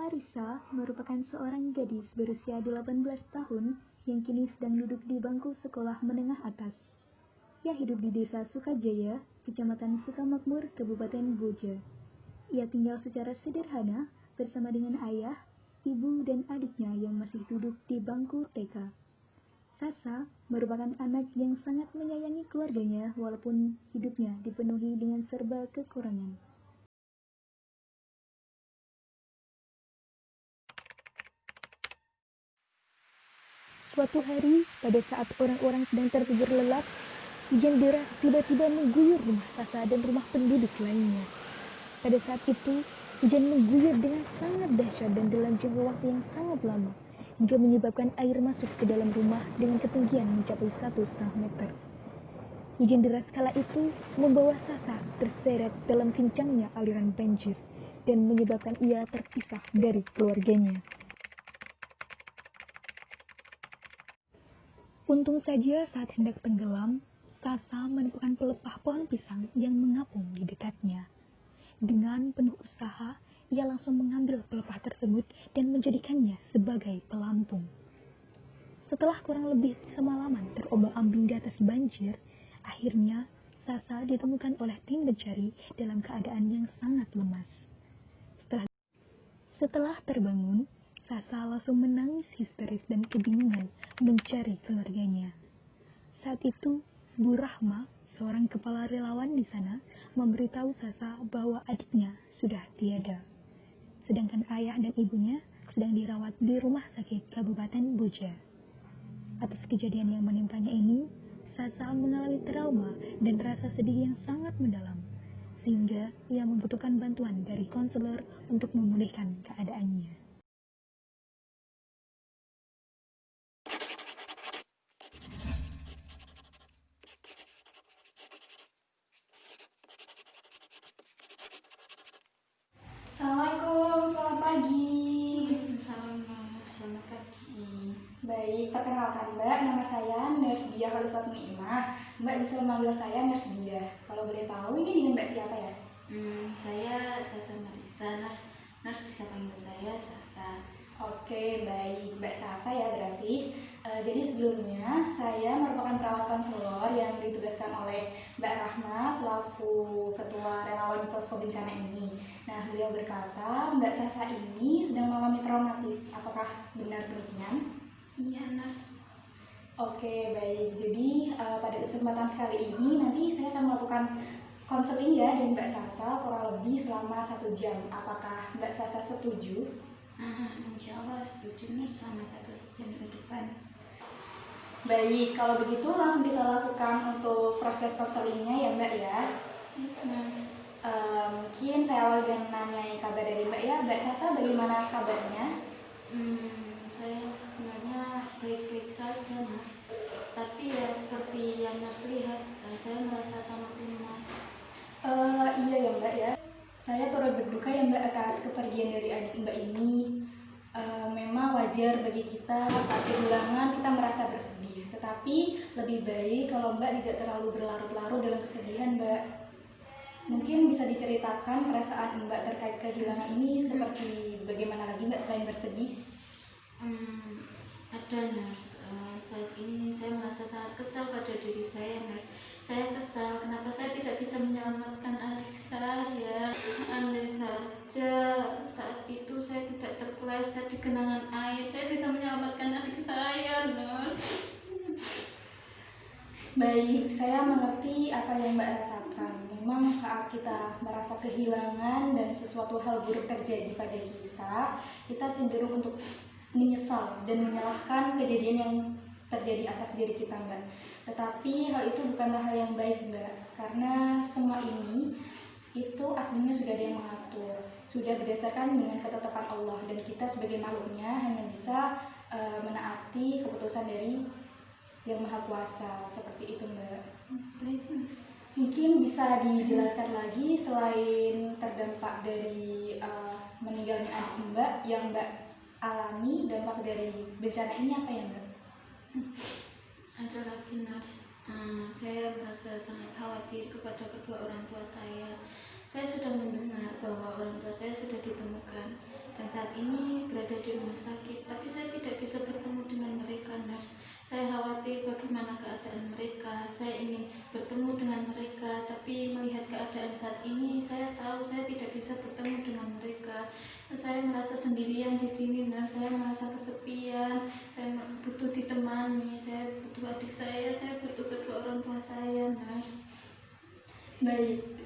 Marisa merupakan seorang gadis berusia 18 tahun yang kini sedang duduk di bangku sekolah menengah atas. Ia hidup di Desa Sukajaya, Kecamatan Sukamakmur, Kabupaten Boja. Ia tinggal secara sederhana bersama dengan ayah, ibu, dan adiknya yang masih duduk di bangku TK. Sasa merupakan anak yang sangat menyayangi keluarganya walaupun hidupnya dipenuhi dengan serba kekurangan. Suatu hari, pada saat orang-orang sedang tertidur lelap, hujan deras tiba-tiba mengguyur rumah Sasa dan rumah penduduk lainnya. Pada saat itu, hujan mengguyur dengan sangat dahsyat dan dalam jangka waktu yang sangat lama, hingga menyebabkan air masuk ke dalam rumah dengan ketinggian mencapai 1,5 meter. Hujan deras kala itu membawa Sasa terseret dalam kencangnya aliran banjir dan menyebabkan ia terpisah dari keluarganya. Untung saja saat hendak tenggelam, Sasa menemukan pelepah pohon pisang yang mengapung di dekatnya. Dengan penuh usaha, ia langsung mengambil pelepah tersebut dan menjadikannya sebagai pelampung. Setelah kurang lebih semalaman terombang-ambing di atas banjir, akhirnya Sasa ditemukan oleh tim pencari dalam keadaan yang sangat lemas. Setelah terbangun, Sasa langsung menangis histeris dan kebingungan mencari keluarganya. Saat itu, Bu Rahma, seorang kepala relawan di sana, memberitahu Sasa bahwa adiknya sudah tiada. Sedangkan ayah dan ibunya sedang dirawat di rumah sakit Kabupaten Boja. Atas kejadian yang menimpanya ini, Sasa mengalami trauma dan rasa sedih yang sangat mendalam, sehingga ia membutuhkan bantuan dari konselor untuk memulihkan keadaannya. Assalamualaikum, selamat pagi. Selamat pagi. Baik, perkenalkan Mbak, nama saya Nurse Diah Khalusat Mu'imah. Mbak bisa memanggil saya Nurse Diah. Kalau boleh tahu, ini dengan Mbak siapa ya? Saya Sasa Marisa. Nurse bisa panggil saya Sasa. Oke, baik, Mbak Sasa ya berarti. Jadi sebelumnya saya merupakan perawat konselor yang ditugaskan oleh Mbak Rahma selaku ketua relawan posko bencana ini. Nah, beliau berkata Mbak Sasa ini sedang mengalami traumatis. Apakah benar demikian? Iya, Nurse. Oke, baik. Jadi pada kesempatan kali ini nanti saya akan melakukan konseling ya dengan Mbak Sasa kurang lebih selama 1 jam. Apakah Mbak Sasa setuju? Insya Allah setuju, Nurse, selama 1 jam ke depan. Baik, kalau begitu langsung kita lakukan untuk proses konselingnya ya Mbak ya. Nurse. Mungkin saya awal dengan nanyai kabar dari Mbak ya. Mbak Sasa bagaimana kabarnya? Saya sebenarnya baik-baik saja, Nurse. Tapi ya seperti yang Nurse lihat, saya merasa sangat lemas. Iya ya Mbak ya. Saya turut berduka ya Mbak atas kepergian dari adik Mbak ini. Memang wajar bagi kita saat kehilangan kita merasa bersedih. Tetapi lebih baik kalau Mbak tidak terlalu berlarut-larut dalam kesedihan Mbak. Mungkin bisa diceritakan perasaan Mbak terkait kehilangan ini seperti bagaimana lagi Mbak selain bersedih? Ada, Nurse. Saat ini saya merasa sangat kesal pada diri saya, Nurse. Saya kesal kenapa saya tidak bisa menyelamatkan adik saya. Andai saja saat itu saya tidak terpeleset di genangan air, saya bisa menyelamatkan adik saya, Nurse. Baik, saya mengerti apa yang Mbak rasakan. Memang saat kita merasa kehilangan dan sesuatu hal buruk terjadi pada kita cenderung untuk menyesal dan menyalahkan kejadian yang terjadi atas diri kita Mbak. Tetapi hal itu bukanlah hal yang baik Mbak, karena semua ini itu aslinya sudah ada yang mengatur, sudah berdasarkan dengan ketetapan Allah, dan kita sebagai makhluknya hanya bisa menaati keputusan dari yang Maha Kuasa, seperti itu Mbak. Mungkin bisa dijelaskan lagi selain terdampak dari meninggalnya adik Mbak yang Mbak alami, dampak dari bencana ini apa ya Mbak? Ada lagi, Nurse. Saya merasa sangat khawatir kepada kedua orang tua saya. Saya sudah mendengar bahwa orang tua saya sudah ditemukan dan saat ini berada di rumah sakit, tapi saya tidak bisa bertemu dengan mereka, nurse. Saya khawatir bagaimana keadaan mereka. Saya ingin bertemu dengan mereka, tapi melihat keadaan saat ini, saya tahu saya tidak bisa bertemu dengan mereka. Saya merasa sendirian di sini, nurse. Saya merasa kesepian. Saya butuh ditemani. Saya butuh adik saya butuh kedua orang tua saya, nurse. Baik,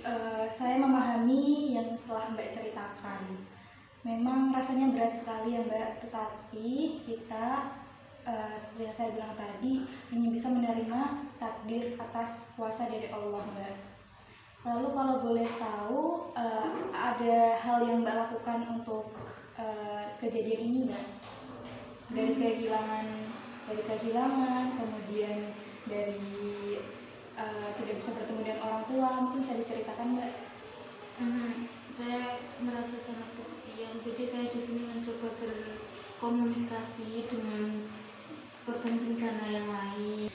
saya memahami yang telah Mbak ceritakan. Memang rasanya berat sekali ya Mbak, tetapi kita seperti yang saya bilang tadi hanya bisa menerima takdir atas kuasa dari Allah Mbak. Lalu kalau boleh tahu, ada hal yang Mbak lakukan untuk kejadian ini Mbak? Dari kehilangan, kemudian dari tidak bisa bertemu dengan orang tua, mungkin bisa diceritakan Mbak? Saya merasa sangat kesepian, jadi saya di sini mencoba berkomunikasi dengan korban bencana yang lain.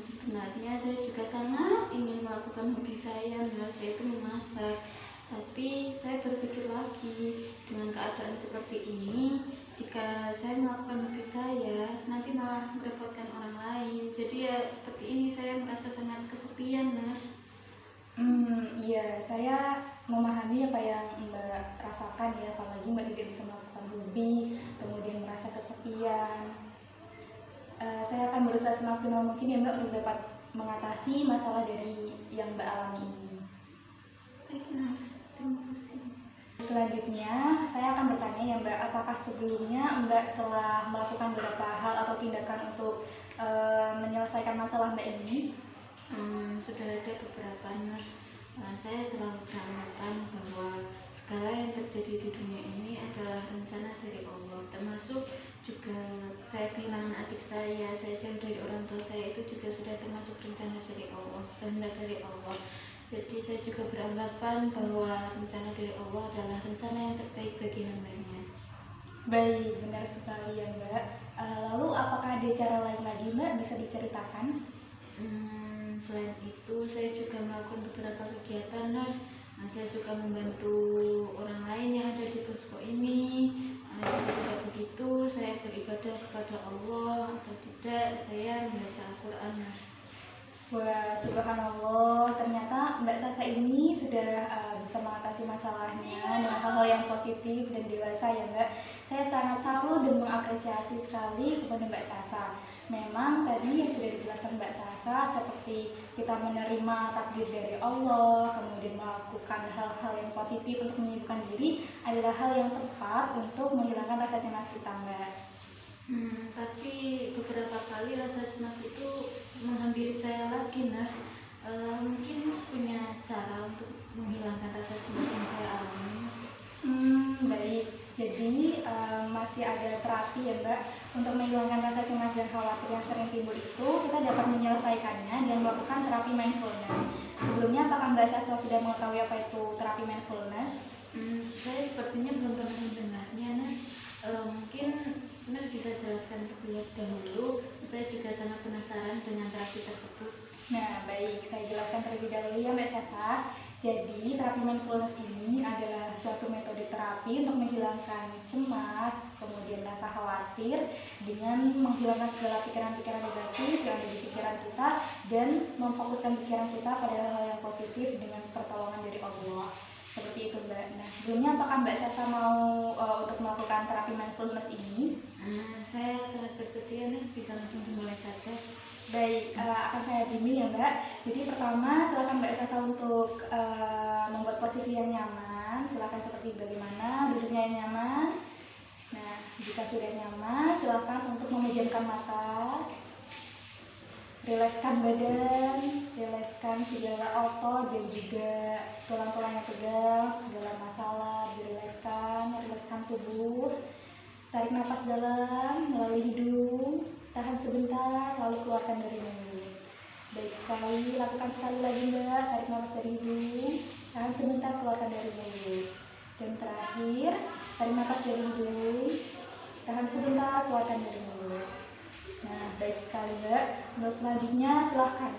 Sebenarnya saya juga sangat ingin melakukan hobi saya, yaitu memasak. Tapi saya berpikir lagi, dengan keadaan seperti ini, jika saya melakukan hobi saya, nanti malah merepotkan orang lain. Jadi ya seperti ini, saya merasa sangat kesepian, nurse. Iya, saya memahami apa yang Mbak rasakan ya, apalagi Mbak tidak bisa melakukan hobi, kemudian merasa kesepian. Saya akan berusaha semaksimal mungkin ya Mbak untuk dapat mengatasi masalah dari yang Mbak alami ini. Baik, nurse. Terima kasih. Selanjutnya, saya akan bertanya ya Mbak, apakah sebelumnya Mbak telah melakukan beberapa hal atau tindakan untuk menyelesaikan masalah Mbak ini? Sudah ada beberapa, nurse. Saya selalu beranggapan bahwa segala yang terjadi di dunia ini adalah rencana dari Allah, termasuk juga saya kehilangan adik saya jauh dari orang tua saya, itu juga sudah termasuk rencana dari Allah, kehendak dari Allah. Jadi saya juga beranggapan bahwa rencana dari Allah adalah rencana yang terbaik bagi hamba-Nya. Baik, benar sekali ya Mbak. Lalu apakah ada cara lain lagi Mbak bisa diceritakan? Selain itu saya juga melakukan beberapa kegiatan, nurse. Saya suka membantu orang lain yang ada di posko ini. Jika tidak begitu, saya beribadah kepada Allah, atau tidak, saya membaca Al-Quran, nurse. Wah, subhanallah, ternyata Mbak Sasa ini sudah bisa mengatasi masalahnya dengan hal-hal yang positif dan dewasa ya Mbak. Saya sangat salut dan mengapresiasi sekali kepada Mbak Sasa. Memang tadi yang sudah dijelaskan Mbak Sasa, seperti kita menerima takdir dari Allah, kemudian melakukan hal-hal yang positif untuk menyibukkan diri adalah hal yang tepat untuk menghilangkan rasa cemas kita Mbak. Tapi beberapa kali rasa cemas itu menghampiri saya lagi, nurse. Mungkin punya cara untuk menghilangkan rasa cemas yang saya alami. Baik, jadi masih ada terapi ya Mbak untuk menghilangkan rasa cemas dan khawatir yang sering timbul itu. Kita dapat menyelesaikannya dengan melakukan terapi mindfulness. Sebelumnya apakah Mbak Sasa sudah mengetahui apa itu terapi mindfulness? Saya sepertinya belum pernah mendengarnya, Nas. Mungkin Nas bisa jelaskan terlebih dahulu. Saya juga sangat penasaran dengan terapi tersebut. Nah, baik, saya jelaskan terlebih dahulu ya Mbak Sasa. Jadi, terapi mindfulness ini adalah suatu metode terapi untuk menghilangkan cemas, kemudian rasa khawatir dengan menghilangkan segala pikiran-pikiran negatif yang ada di pikiran kita dan memfokuskan pikiran kita pada hal yang positif dengan pertolongan dari Allah. Seperti itu Mbak. Nah, sebelumnya apakah Mbak Sasa mau untuk melakukan terapi mindfulness ini? Saya sangat bersedia, Nas, bisa langsung dimulai saja. Baik, akan saya bimbing ya Mbak. Jadi pertama silakan Mbak Sasa untuk membuat posisi yang nyaman. Silakan seperti bagaimana duduknya yang nyaman. Nah, jika sudah nyaman, silakan untuk memejamkan mata. Rilekskan badan, rilekskan segala otot dan juga tulang-tulang yang tegang, segala masalah dirilekskan, rilekskan tubuh. Tarik nafas dalam melalui hidung, tahan sebentar, lalu keluarkan dari mulut. Baik sekali, lakukan sekali lagi Mbak, tarik nafas dari hidung, tahan sebentar, keluarkan dari mulut. Dan terakhir, tarik nafas dari hidung, tahan sebentar, keluarkan dari mulut. Nah, baik sekali Mbak. Untuk selanjutnya silahkan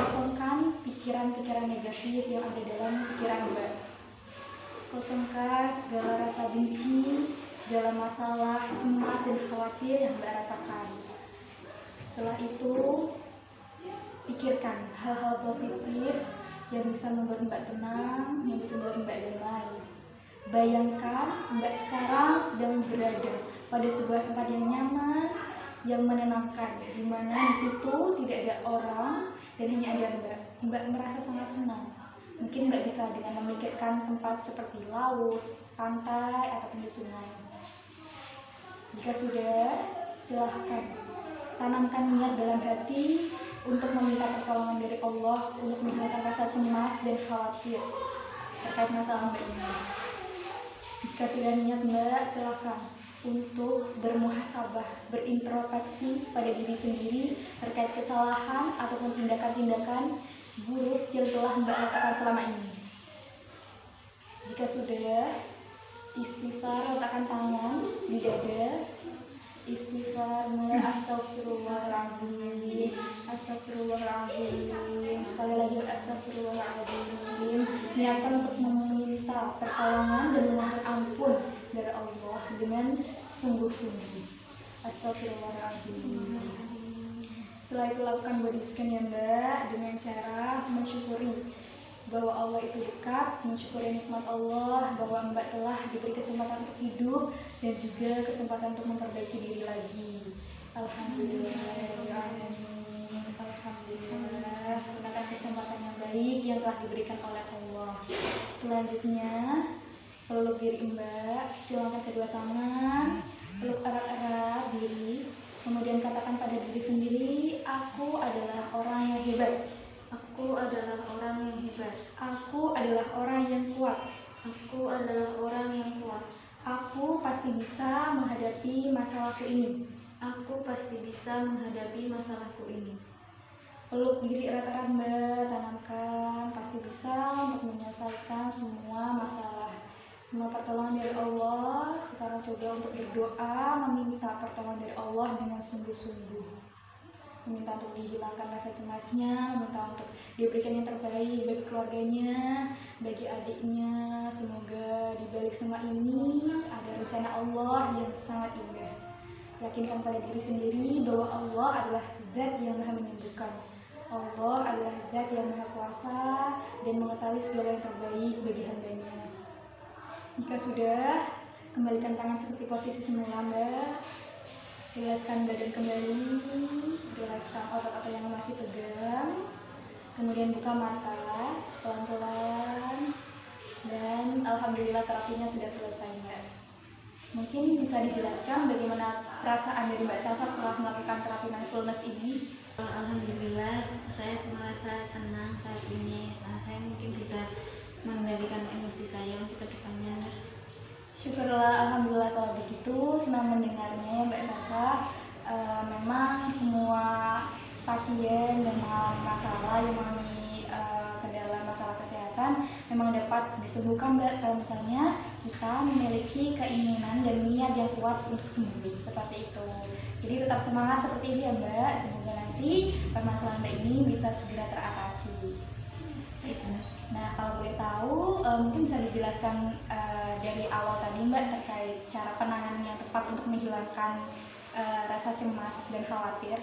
kosongkan pikiran-pikiran negatif yang ada dalam pikiran Mbak. Kosongkan segala rasa benci, segala masalah, cemas dan khawatir yang Mbak rasakan. Setelah itu, pikirkan hal-hal positif yang bisa membuat Mbak tenang, yang bisa membuat Mbak damai. Bayangkan Mbak sekarang sedang berada pada sebuah tempat yang nyaman, yang menenangkan, di mana di situ tidak ada orang dan hanya ada Mbak. Mbak merasa sangat senang. Mungkin Mbak bisa dengan memikirkan tempat seperti laut, pantai, ataupun di sungai. Jika sudah, silahkan tanamkan niat dalam hati untuk meminta pertolongan dari Allah untuk menghilangkan rasa cemas dan khawatir terkait masalah Mbak ini. Jika sudah niat Mbak, silahkan untuk bermuhasabah, berintrospeksi pada diri sendiri terkait kesalahan ataupun tindakan-tindakan buruk yang telah Mbak lakukan selama ini. Jika sudah, istighfar, letakkan tangan di dada, istighfar, mulai astagfirullahaladzim, astagfirullahaladzim, sekali lagi astagfirullahaladzim. Niatkan untuk meminta pertolongan dan memohon ampun dari Allah dengan sungguh-sungguh. Astagfirullahaladzim. Setelah itu lakukan body scan ya Mbak, dengan cara mensyukuri bahwa Allah itu dekat, mensyukuri nikmat Allah, bahwa Mbak telah diberi kesempatan untuk hidup dan juga kesempatan untuk memperbaiki diri lagi. Alhamdulillah, alhamdulillah, gunakan kesempatan yang baik yang telah diberikan oleh Allah. Selanjutnya, peluk diri Mbak, silakan kedua tangan, peluk erat-erat diri, kemudian katakan pada diri sendiri, aku adalah orang yang hebat. Aku adalah orang yang hebat. Aku adalah orang yang kuat. Aku adalah orang yang kuat. Aku pasti bisa menghadapi masalahku ini. Aku pasti bisa menghadapi masalahku ini. Peluk diri erat-erat Mbak, tanamkan pasti bisa untuk menyelesaikan semua masalah. Semua pertolongan dari Allah. Sekarang coba untuk berdoa, meminta pertolongan dari Allah dengan sungguh-sungguh. Meminta untuk dihilangkan rasa cemasnya, meminta untuk diberikan yang terbaik bagi keluarganya, bagi adiknya. Semoga di balik semua ini ada rencana Allah yang sangat indah. Yakinkan pada diri sendiri bahwa Allah adalah Zat yang Maha Menyembuhkan. Allah adalah Zat yang Maha Kuasa dan mengetahui segala yang terbaik bagi hambanya. Jika sudah, kembalikan tangan seperti posisi semula Mbak. Rilaskan badan kembali, rilaskan otot-otot yang masih tegang. Kemudian buka mata pelan-pelan. Dan alhamdulillah terapinya sudah selesai Mbak. Mungkin bisa dijelaskan bagaimana perasaan dari Mbak Sasa setelah melakukan terapi mindfulness ini? Alhamdulillah, saya merasa tenang saat ini. Saya mungkin bisa mengendalikan emosi saya untuk kedepannya, Nurse. Syukurlah, alhamdulillah kalau begitu. Senang mendengarnya ya Mbak Sasa. Memang semua pasien yang mengalami masalah, yang mengalami kendala masalah kesehatan memang dapat disembuhkan Mbak, kalau misalnya kita memiliki keinginan dan niat yang kuat untuk sembuh, seperti itu. Jadi tetap semangat seperti ini ya Mbak. Semoga nanti permasalahan Mbak ini bisa segera teratasi. Nah, kalau boleh tahu, mungkin bisa dijelaskan dari awal tadi Mbak terkait cara penanganan yang tepat untuk menghilangkan rasa cemas dan khawatir.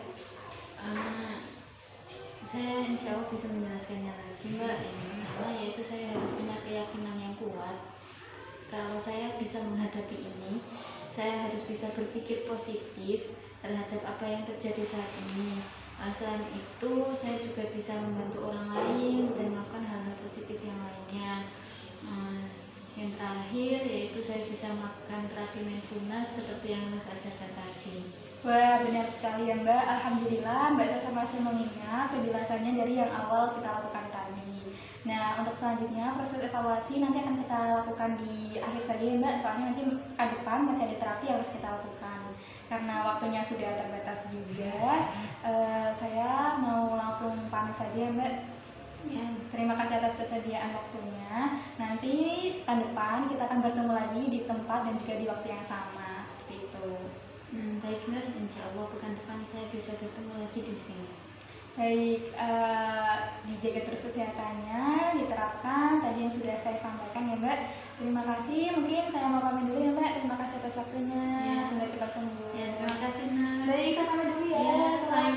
Saya insya Allah bisa menjelaskannya lagi Mbak. Yang pertama yaitu saya harus punya keyakinan yang kuat. Kalau saya bisa menghadapi ini, saya harus bisa berpikir positif terhadap apa yang terjadi saat ini. Selain itu, saya juga bisa membantu orang lain dan melakukan hal-hal positif yang lainnya. Yang terakhir yaitu saya bisa melakukan terapi mindfulness seperti yang Mas ajarkan tadi. Wah, benar sekali ya Mbak. Alhamdulillah Mbak Sasa masih mengingat penjelasannya dari yang awal kita lakukan tadi. Nah, untuk selanjutnya proses evaluasi nanti akan kita lakukan di akhir saja ya Mbak. Soalnya nanti ke depan masih ada terapi yang harus kita lakukan. Karena waktunya sudah terbatas juga, saya mau langsung pamit saja ya Mbak. Ya, terima kasih atas kesediaan waktunya. Nanti tahun depan kita akan bertemu lagi di tempat dan juga di waktu yang sama, seperti itu. Baik Nurse, insya Allah pekan depan saya bisa bertemu lagi di sini. Baik, dijaga terus kesehatannya, diterapkan tadi yang sudah saya sampaikan ya Mbak. Terima kasih, mungkin saya mau pamit dulu ya Mbak. Terima kasih atas waktunya. Ya. Semoga cepat sembuh. Ya, terima kasih Nas. Baik, saya pamit dulu ya. Ya, Assalamualaikum.